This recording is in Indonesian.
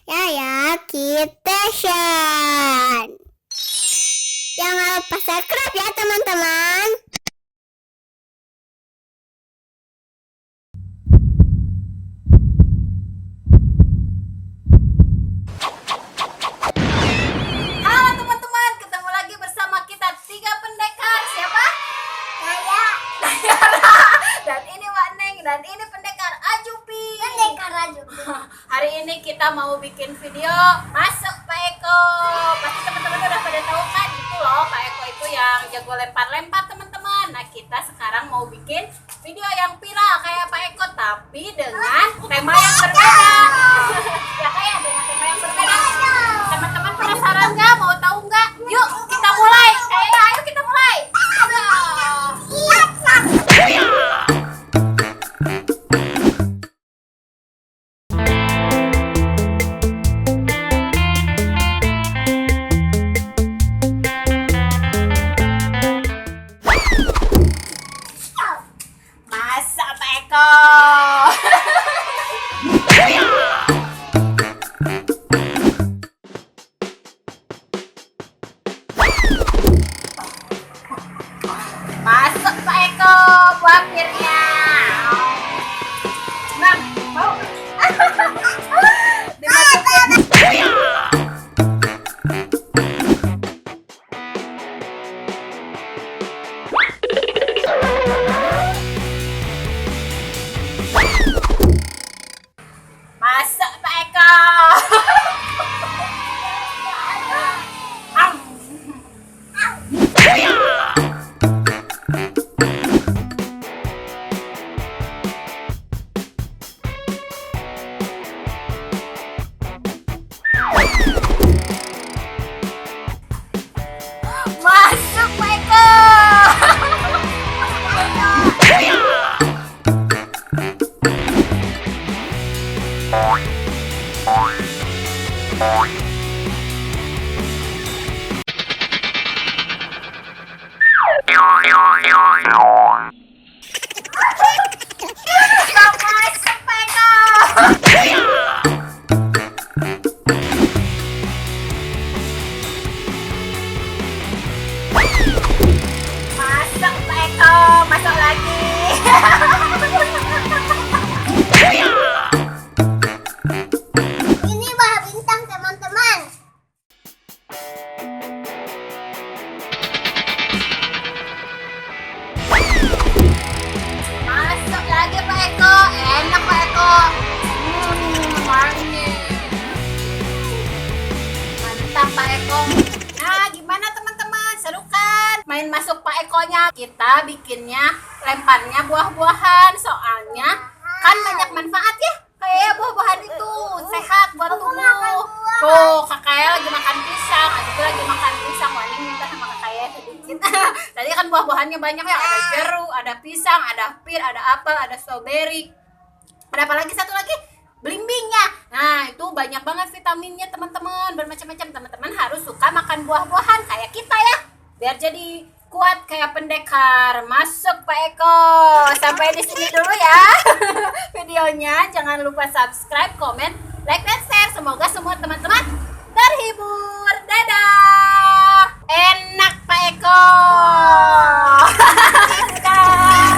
Yaya Kitchen. Jangan lupa subscribe ya teman-teman. Halo teman-teman, ketemu lagi bersama kita tiga pendekar. Siapa? Yaya. Dan ini Wak Neng, dan ini pendekar Ajupi. Pendekar Ajupi. Hari ini kita mau bikin video masuk Pak Eko. Pasti teman-teman udah pada tahu kan, itu loh Pak Eko itu yang jago lempar-lempar teman-teman. Nah kita sekarang mau bikin video yang viral kayak Pak Eko, tapi dengan tema yang berbeda. Ya kayak dengan tema yang berbeda. Teman-teman penasaran nggak? Mau tahu nggak? Yuk kita mulai. Ayo kita mulai. Masak Pak Eko. Masuk Pak Eko buahnya. Bang, mau? Dimasukin. Masuk Pak Eko. Am. Masuk Pak Eko. Masuk Pak Eko. Masuk Pak Eko, masuk lagi. Ini buah bintang teman-teman. Masuk lagi Pak Eko, enak Pak Eko. Manis. Mantap Pak Eko. Nah, gimana teman-teman? Seru kan? Main masuk Pak Ekonya. Kita bikinnya lemparnya buah-buahan. Soalnya kan banyak manfaat ya. Kayak buah-buahan itu sehat buat tubuh. Tuh, kakaknya lagi makan pisang. Aku lagi makan pisang. Wah, ini minta sama kakaknya sedikit. Tadi kan buah-buahannya banyak ya. Ada jeruk, ada pisang, ada pir, ada apel, ada strawberry. Ada apa lagi? Satu lagi? Belimbingnya. Nah, itu banyak banget vitaminnya teman-teman. Bermacam-macam. Teman-teman harus suka makan buah-buahan kayak kita ya. Biar jadi kuat kayak pendekar. Masuk Pak Eko. Sampai di sini dulu ya videonya. Jangan lupa subscribe, komen, like, dan share. Semoga semua teman-teman terhibur. Dadah. Enak Pak Eko. Dadah.